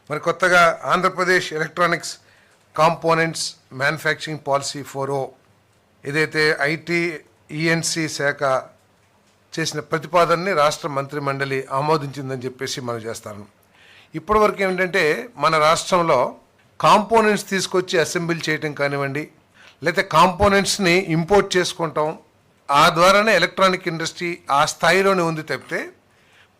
మరి కొత్తగా Andhra Pradesh electronics components manufacturing policy 4.0 ఏదైతే ఐటీ ఈఎన్సి శాఖ చేసిన ప్రతిపాదనని రాష్ట్ర మంత్రి మండలి ఆమోదించిందని చెప్పేసి మనం చేస్తాను. ఇప్పటివరకు ఏమిటంటే మన రాష్ట్రంలో కాంపోనెంట్స్ తీసుకొచ్చి అసెంబ్లీ చేయటం కానివ్వండి, లేకపోతే కాంపోనెంట్స్ని ఇంపోర్ట్ చేసుకుంటాం, ఆ ద్వారానే ఎలక్ట్రానిక్ ఇండస్ట్రీ ఆ స్థాయిలోనే ఉంది తప్పితే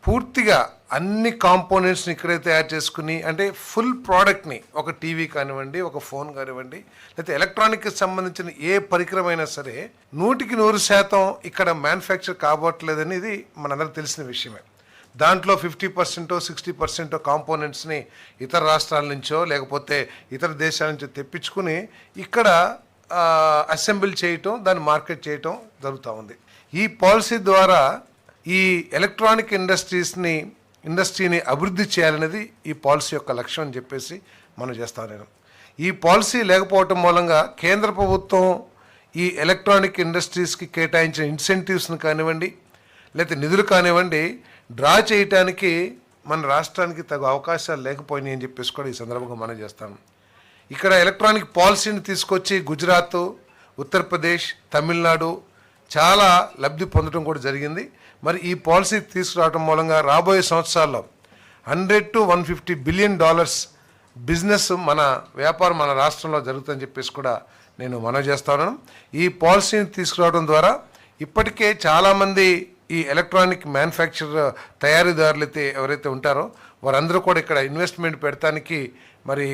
పూర్తిగా అన్ని కాంపోనెంట్స్ని ఇక్కడే తయారు చేసుకుని అంటే ఫుల్ ప్రోడక్ట్ని ఒక టీవీ కానివ్వండి, ఒక ఫోన్ కానివ్వండి, లేకపోతే ఎలక్ట్రానిక్కి సంబంధించిన ఏ పరికరమైనా సరే 100% ఇక్కడ మ్యానుఫ్యాక్చర్ కాబోట్లేదని ఇది మనందరికి తెలిసిన విషయమే. దాంట్లో 50% 60% కాంపోనెంట్స్ని ఇతర రాష్ట్రాల నుంచో లేకపోతే ఇతర దేశాల నుంచో తెప్పించుకుని ఇక్కడ అసెంబ్లీ చేయటం, దాన్ని మార్కెట్ చేయటం జరుగుతూ ఉంది. ఈ పాలసీ ద్వారా ఈ ఎలక్ట్రానిక్ ఇండస్ట్రీని అభివృద్ధి చేయాలనేది ఈ పాలసీ యొక్క లక్ష్యం అని చెప్పేసి మనం చేస్తాను నేను. ఈ పాలసీ లేకపోవటం మూలంగా కేంద్ర ప్రభుత్వం ఈ ఎలక్ట్రానిక్ ఇండస్ట్రీస్కి కేటాయించిన ఇన్సెంటివ్స్ని కానివ్వండి, లేకపోతే నిధులు కానివ్వండి డ్రా చేయటానికి మన రాష్ట్రానికి తగు అవకాశాలు లేకపోయినాయి అని చెప్పేసి కూడా ఈ సందర్భంగా మనం చేస్తాను. ఇక్కడ ఎలక్ట్రానిక్ పాలసీని తీసుకొచ్చి గుజరాత్, ఉత్తరప్రదేశ్, తమిళనాడు చాలా లబ్ధి పొందడం కూడా జరిగింది. మరి ఈ పాలసీ తీసుకురావడం మూలంగా రాబోయే సంవత్సరాల్లో $100 to $150 బిలియన్ బిజినెస్ మన వ్యాపారం మన రాష్ట్రంలో జరుగుతుందని చెప్పేసి కూడా నేను మనవి చేస్తాను. ఈ పాలసీని తీసుకురావడం ద్వారా ఇప్పటికే చాలామంది ఈ ఎలక్ట్రానిక్ మ్యానుఫ్యాక్చర్ తయారీదారులు అయితే ఎవరైతే ఉంటారో వారందరూ కూడా ఇక్కడ ఇన్వెస్ట్మెంట్ పెడతానికి మరి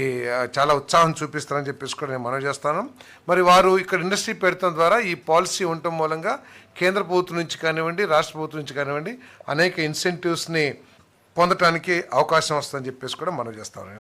చాలా ఉత్సాహం చూపిస్తారని చెప్పేసి కూడా నేను మనవి చేస్తాను. మరి వారు ఇక్కడ ఇండస్ట్రీ పెడతాం ద్వారా ఈ పాలసీ ఉండటం మూలంగా కేంద్ర ప్రభుత్వం నుంచి కానివ్వండి, రాష్ట్ర ప్రభుత్వం నుంచి కానివ్వండి అనేక ఇన్సెంటివ్స్ని పొందటానికి అవకాశం వస్తుందని చెప్పేసి కూడా మనవి చేస్తాను.